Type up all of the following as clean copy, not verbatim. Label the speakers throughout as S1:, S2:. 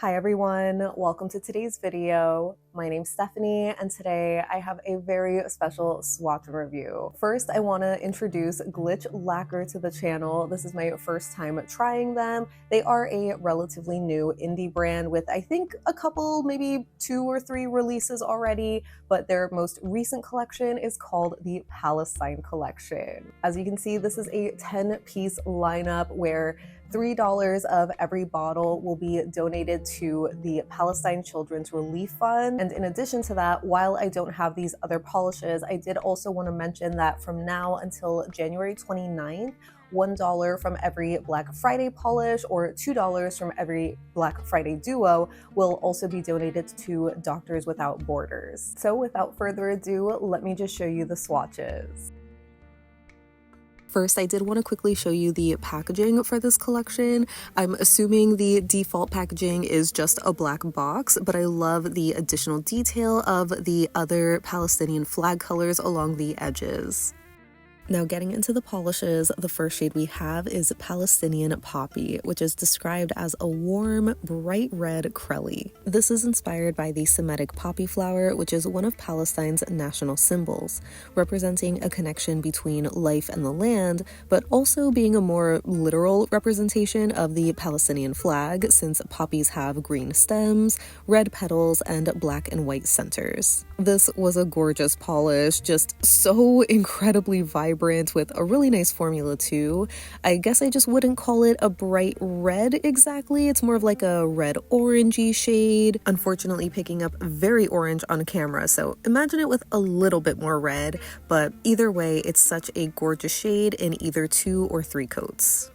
S1: Hi everyone, welcome to today's video. My name's Stephanie and today I have a very special swatch review. First, I want to introduce Glitch Lacquer to the channel. This is my first time trying them. They are a relatively new indie brand with I think a couple, maybe 2 or 3 releases already, but their most recent collection is called the Palestine collection. As you can see, this is a 10-piece lineup where $3 of every bottle will be donated to the Palestine Children's Relief Fund. And in addition to that, while I don't have these other polishes, I did also want to mention that from now until January 29th, $1 from every Black Friday polish or $2 from every Black Friday duo will also be donated to Doctors Without Borders. So without further ado, let me just show you the swatches. First, I did want to quickly show you the packaging for this collection. I'm assuming the default packaging is just a black box, but I love the additional detail of the other Palestinian flag colors along the edges. Now getting into the polishes, the first shade we have is Palestinian Poppy, which is described as a warm, bright red crelly. This is inspired by the Semitic poppy flower, which is one of Palestine's national symbols, representing a connection between life and the land, but also being a more literal representation of the Palestinian flag, since poppies have green stems, red petals, and black and white centers. This was a gorgeous polish, just so incredibly vibrant with a really nice formula too. I guess I just wouldn't call it a bright red exactly. It's more of like a red orangey shade. Unfortunately picking up very orange on camera, so imagine it with a little bit more red, but either way it's such a gorgeous shade in either 2 or 3 coats.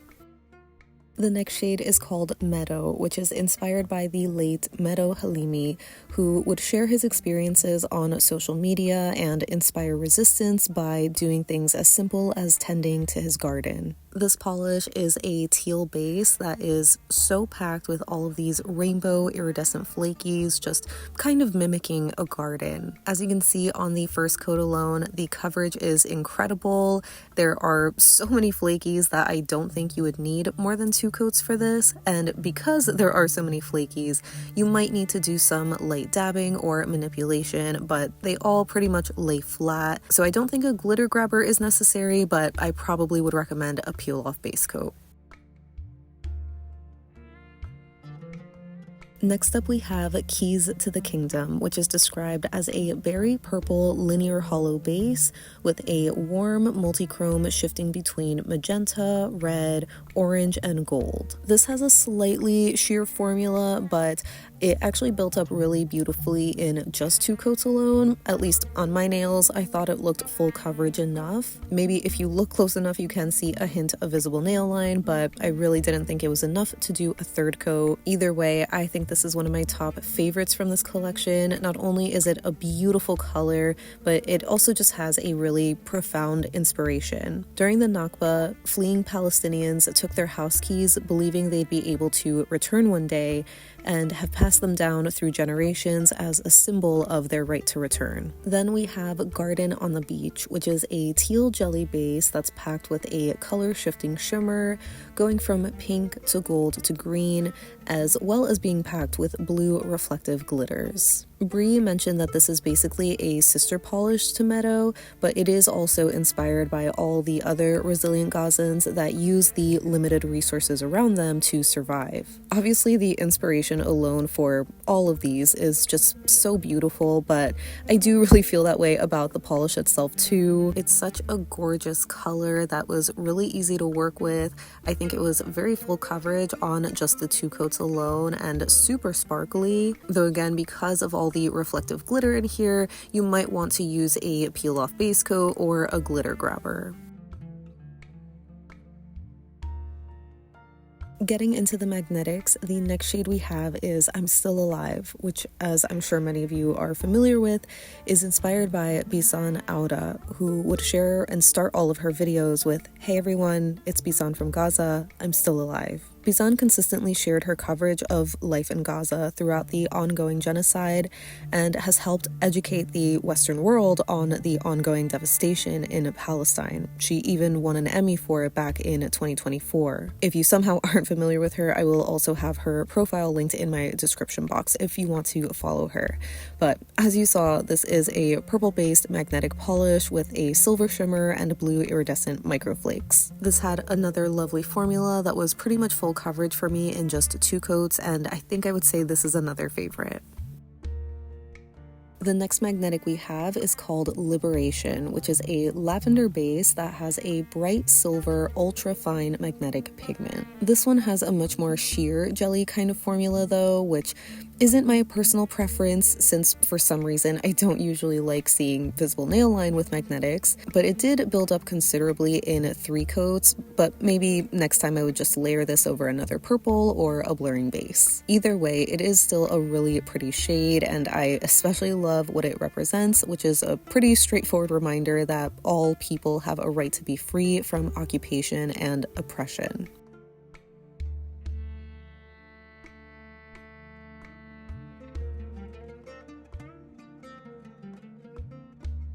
S1: The next shade is called Medo, which is inspired by the late Medo Halimi, who would share his experiences on social media and inspire resistance by doing things as simple as tending to his garden. This polish is a teal base that is so packed with all of these rainbow iridescent flakies, just kind of mimicking a garden. As you can see on the first coat alone, the coverage is incredible. There are so many flakies that I don't think you would need more than 2 coats for this, and because there are so many flakies, you might need to do some light dabbing or manipulation, but they all pretty much lay flat, so I don't think a glitter grabber is necessary, but I probably would recommend a peel-off base coat. Next up we have Keys to the Kingdom, which is described as a berry purple linear hollow base with a warm multi-chrome shifting between magenta, red, orange, and gold. This has a slightly sheer formula, but it actually built up really beautifully in just 2 coats alone. At least on my nails, I thought it looked full coverage enough. Maybe if you look close enough, you can see a hint of visible nail line, but I really didn't think it was enough to do a 3rd coat. Either way, I think this is one of my top favorites from this collection. Not only is it a beautiful color, but it also just has a really profound inspiration. During the Nakba, fleeing Palestinians took their house keys, believing they'd be able to return one day, and have passed them down through generations as a symbol of their right to return. Then we have Garden on the Beach, which is a teal jelly base that's packed with a color shifting shimmer, going from pink to gold to green, as well as being packed with blue reflective glitters. Brie mentioned that this is basically a sister polish to Medo, but it is also inspired by all the other resilient gazans that use the limited resources around them to survive. Obviously, the inspiration alone for all of these is just so beautiful, but I do really feel that way about the polish itself too. It's such a gorgeous color that was really easy to work with. I think it was very full coverage on just the 2 coats alone and super sparkly, though again, because of all the reflective glitter in here, you might want to use a peel-off base coat or a glitter grabber. Getting into the magnetics, the next shade we have is I'm Still Alive, which, as I'm sure many of you are familiar with, is inspired by Bisan Auda, who would share and start all of her videos with, "Hey everyone, it's Bisan from Gaza, I'm still alive." Bizan consistently shared her coverage of life in Gaza throughout the ongoing genocide and has helped educate the Western world on the ongoing devastation in Palestine. She even won an Emmy for it back in 2024. If you somehow aren't familiar with her, I will also have her profile linked in my description box if you want to follow her. But as you saw, this is a purple-based magnetic polish with a silver shimmer and blue iridescent microflakes. This had another lovely formula that was pretty much full coverage for me in just 2 coats, and I think I would say this is another favorite. The next magnetic we have is called Liberation, which is a lavender base that has a bright silver ultra fine magnetic pigment. This one has a much more sheer jelly kind of formula though, which isn't my personal preference since for some reason I don't usually like seeing visible nail line with magnetics, but it did build up considerably in 3 coats, but maybe next time I would just layer this over another purple or a blurring base. Either way, it is still a really pretty shade, and I especially love what it represents, which is a pretty straightforward reminder that all people have a right to be free from occupation and oppression.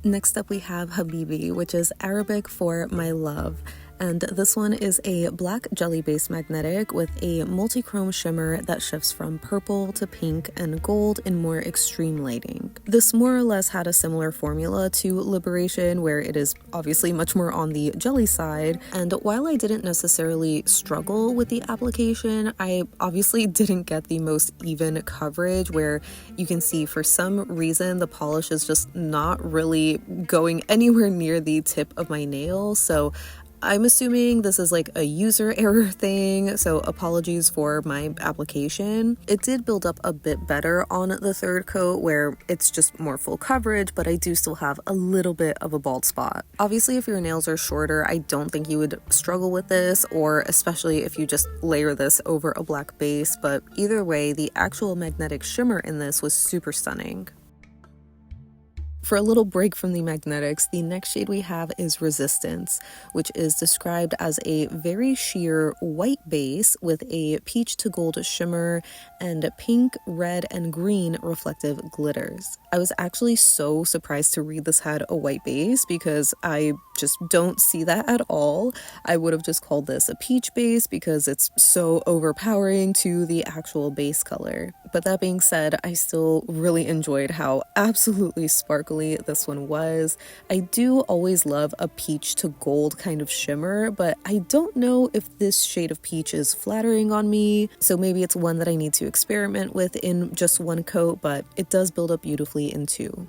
S1: Next up we have Habibi, which is Arabic for my love. And this one is a black jelly-based magnetic with a multi-chrome shimmer that shifts from purple to pink and gold in more extreme lighting. This more or less had a similar formula to Liberation, where it is obviously much more on the jelly side, and while I didn't necessarily struggle with the application, I obviously didn't get the most even coverage, where you can see for some reason the polish is just not really going anywhere near the tip of my nail, so I'm assuming this is like a user error thing, so apologies for my application. It did build up a bit better on the 3rd coat where it's just more full coverage, but I do still have a little bit of a bald spot. Obviously, if your nails are shorter, I don't think you would struggle with this, or especially if you just layer this over a black base, but either way, the actual magnetic shimmer in this was super stunning. For a little break from the magnetics, the next shade we have is Resistance, which is described as a very sheer white base with a peach to gold shimmer and pink, red, and green reflective glitters. I was actually so surprised to read this had a white base because I just don't see that at all. I would have just called this a peach base because it's so overpowering to the actual base color. But that being said, I still really enjoyed how absolutely sparkly this one was. I do always love a peach to gold kind of shimmer, but I don't know if this shade of peach is flattering on me, so maybe it's one that I need to experiment with in just 1 coat, but it does build up beautifully in 2.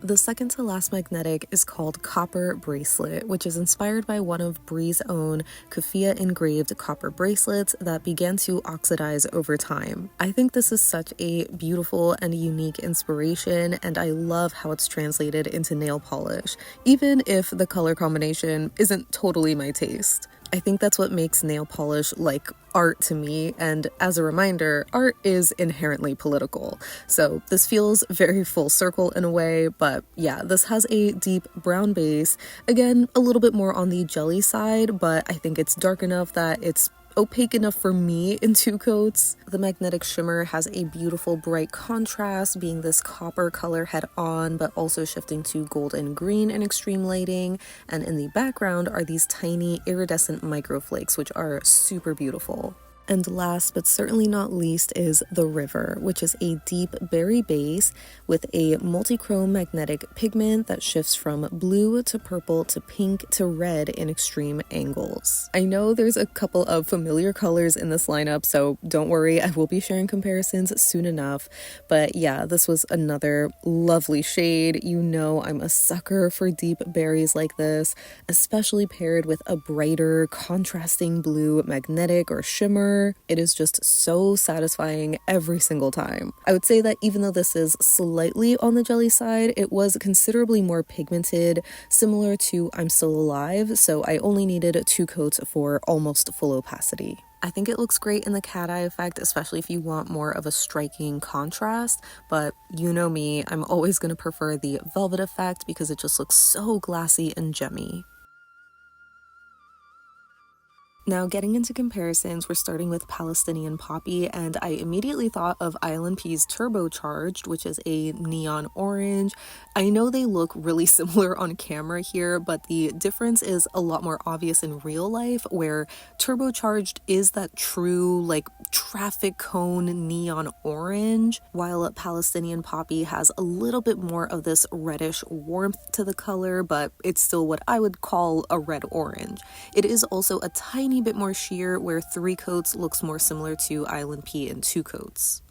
S1: The second to last magnetic is called Copper Bracelet, which is inspired by one of Bree's own Kufia engraved copper bracelets that began to oxidize over time. I think this is such a beautiful and unique inspiration, and I love how it's translated into nail polish, even if the color combination isn't totally my taste. I think that's what makes nail polish like art to me, and as a reminder, art is inherently political. So this feels very full circle in a way, but yeah, this has a deep brown base. Again, a little bit more on the jelly side, but I think it's dark enough that it's opaque enough for me in 2 coats. The magnetic shimmer has a beautiful bright contrast, being this copper color head on, but also shifting to gold and green in extreme lighting. And in the background are these tiny iridescent microflakes, which are super beautiful. And last but certainly not least is The River, which is a deep berry base with a multi-chrome magnetic pigment that shifts from blue to purple to pink to red in extreme angles. I know there's a couple of familiar colors in this lineup, so don't worry, I will be sharing comparisons soon enough. But yeah, this was another lovely shade. You know I'm a sucker for deep berries like this, especially paired with a brighter, contrasting blue magnetic or shimmer. It is just so satisfying every single time. I would say that even though this is slightly on the jelly side, it was considerably more pigmented, similar to I'm Still Alive, so I only needed 2 coats for almost full opacity. I think it looks great in the cat eye effect, especially if you want more of a striking contrast, but you know me, I'm always going to prefer the velvet effect because it just looks so glassy and gemmy. Now, getting into comparisons, we're starting with Palestinian Poppy, and I immediately thought of ILNP's Turbocharged, which is a neon orange. I know they look really similar on camera here, but the difference is a lot more obvious in real life, where Turbocharged is that true, like, traffic cone neon orange, while Palestinian Poppy has a little bit more of this reddish warmth to the color, but it's still what I would call a red orange. It is also a tiny bit more sheer, where 3 coats looks more similar to ILNP in 2 coats.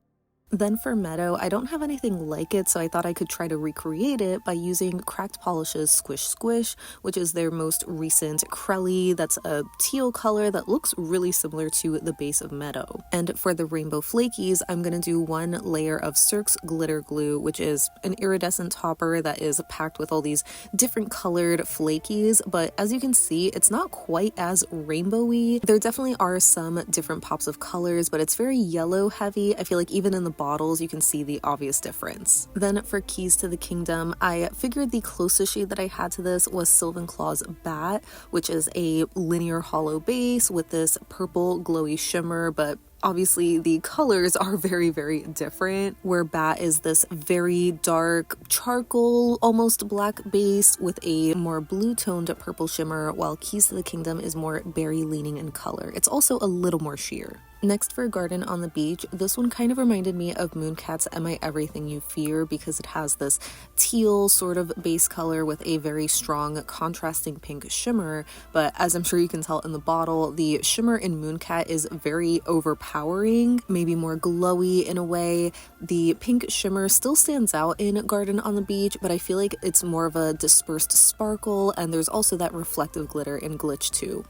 S1: Then for Medo, I don't have anything like it, so I thought I could try to recreate it by using Cracked Polish's Squish Squish, which is their most recent Crelly. That's a teal color that looks really similar to the base of Medo. And for the Rainbow Flakies, I'm going to do 1 layer of Cirque's Glitter Glue, which is an iridescent topper that is packed with all these different colored flakies, but as you can see, it's not quite as rainbowy. There definitely are some different pops of colors, but it's very yellow heavy. I feel like even in the bottles you can see the obvious difference. Then for Keys to the Kingdom, I figured the closest shade that I had to this was Sylvanclaw's Bat, which is a linear hollow base with this purple glowy shimmer, but obviously the colors are very, very different, where Bat is this very dark charcoal, almost black base with a more blue toned purple shimmer, while Keys to the Kingdom is more berry leaning in color. It's also a little more sheer. Next for Garden on the Beach, this one kind of reminded me of Mooncat's Am I Everything You Fear, because it has this teal sort of base color with a very strong contrasting pink shimmer, but as I'm sure you can tell in the bottle, the shimmer in Mooncat is very overpowering, maybe more glowy in a way. The pink shimmer still stands out in Garden on the Beach, but I feel like it's more of a dispersed sparkle, and there's also that reflective glitter in Glitch too.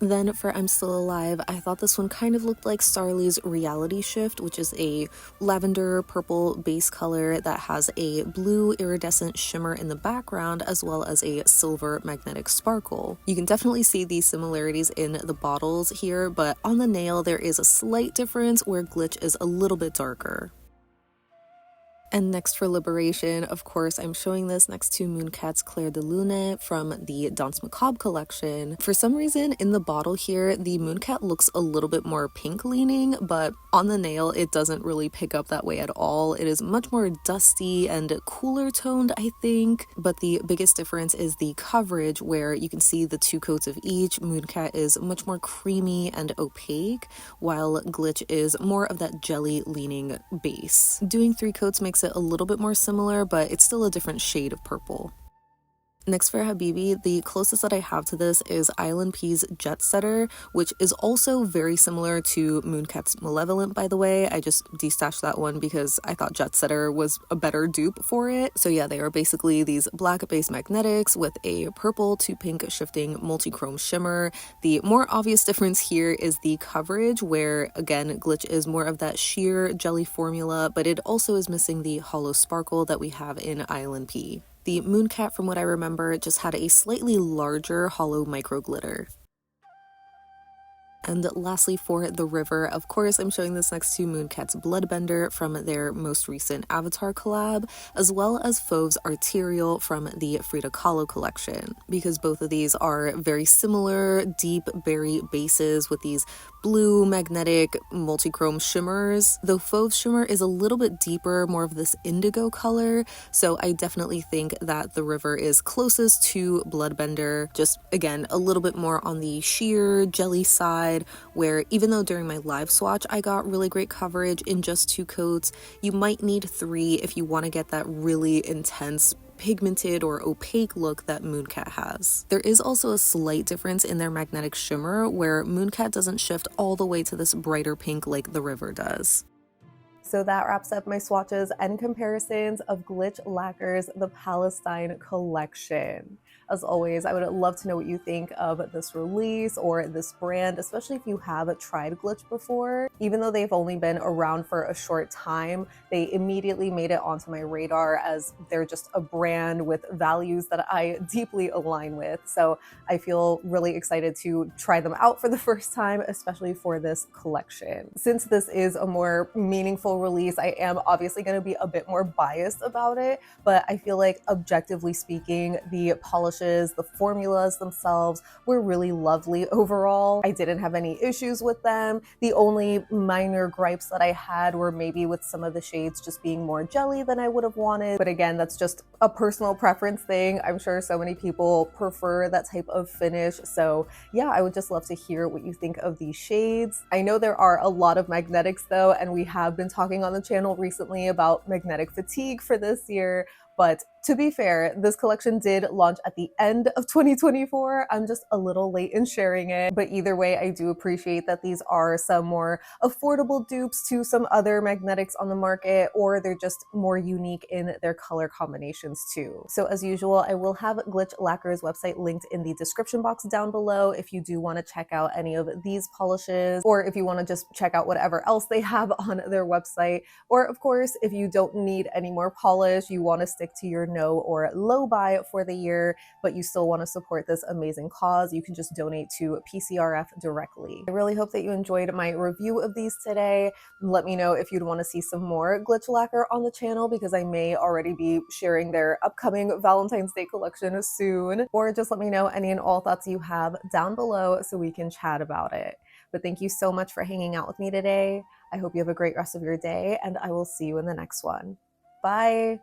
S1: Then for I'm Still Alive, I thought this one kind of looked like Starrely's Reality Shift, which is a lavender purple base color that has a blue iridescent shimmer in the background, as well as a silver magnetic sparkle. You can definitely see these similarities in the bottles here, but on the nail there is a slight difference where Glitch is a little bit darker. And next for Liberation, of course, I'm showing this next to Mooncat's Clair de Lune from the Danse Macabre collection. For some reason, in the bottle here, the Mooncat looks a little bit more pink leaning, but on the nail, it doesn't really pick up that way at all. It is much more dusty and cooler toned, I think, but the biggest difference is the coverage, where you can see the 2 coats of each. Mooncat is much more creamy and opaque, while Glitch is more of that jelly leaning base. Doing 3 coats makes it a little bit more similar, but it's still a different shade of purple. Next for Habibi, the closest that I have to this is ILNP's Jet Setter, which is also very similar to Mooncat's Malevolent, by the way. I just destashed that one because I thought Jet Setter was a better dupe for it. So yeah, they are basically these black base magnetics with a purple to pink shifting multi-chrome shimmer. The more obvious difference here is the coverage, where again, Glitch is more of that sheer jelly formula, but it also is missing the hollow sparkle that we have in ILNP. The Mooncat, from what I remember, just had a slightly larger hollow micro glitter. And lastly for the River, of course, I'm showing this next to Mooncat's Bloodbender from their most recent Avatar collab, as well as Fauve's Arterial from the Frida Kahlo collection, because both of these are very similar, deep berry bases with these blue magnetic multi-chrome shimmers, though Fauve's shimmer is a little bit deeper, more of this indigo color, so I definitely think that the River is closest to Bloodbender, just again a little bit more on the sheer jelly side, where even though during my live swatch I got really great coverage in just 2 coats, you might need 3 if you want to get that really intense pigmented or opaque look that Mooncat has. There is also a slight difference in their magnetic shimmer, where Mooncat doesn't shift all the way to this brighter pink like the River does. So that wraps up my swatches and comparisons of Glitch Lacquer's The Palestine collection. As always, I would love to know what you think of this release or this brand, especially if you have tried Glitch before. Even though they've only been around for a short time, they immediately made it onto my radar as they're just a brand with values that I deeply align with. So I feel really excited to try them out for the first time, especially for this collection. Since this is a more meaningful release, I am obviously going to be a bit more biased about it, but I feel like objectively speaking, the polish polishes, the formulas themselves were really lovely overall. I didn't have any issues with them. The only minor gripes that I had were maybe with some of the shades just being more jelly than I would have wanted. But again, that's just a personal preference thing. I'm sure so many people prefer that type of finish. So yeah, I would just love to hear what you think of these shades. I know there are a lot of magnetics though, and we have been talking on the channel recently about magnetic fatigue for this year. But to be fair, this collection did launch at the end of 2024. I'm just a little late in sharing it. But either way, I do appreciate that these are some more affordable dupes to some other magnetics on the market, or they're just more unique in their color combinations too. So as usual, I will have Glitch Lacquer's website linked in the description box down below if you do want to check out any of these polishes, or if you want to just check out whatever else they have on their website. Or of course, if you don't need any more polish, you want to stick to your no or low buy for the year, but you still want to support this amazing cause, you can just donate to PCRF directly. I really hope that you enjoyed my review of these today. Let me know if you'd want to see some more Glitch Lacquer on the channel, because I may already be sharing their upcoming Valentine's Day collection soon. Or just let me know any and all thoughts you have down below so we can chat about it. But thank you so much for hanging out with me today. I hope you have a great rest of your day, and I will see you in the next one. Bye!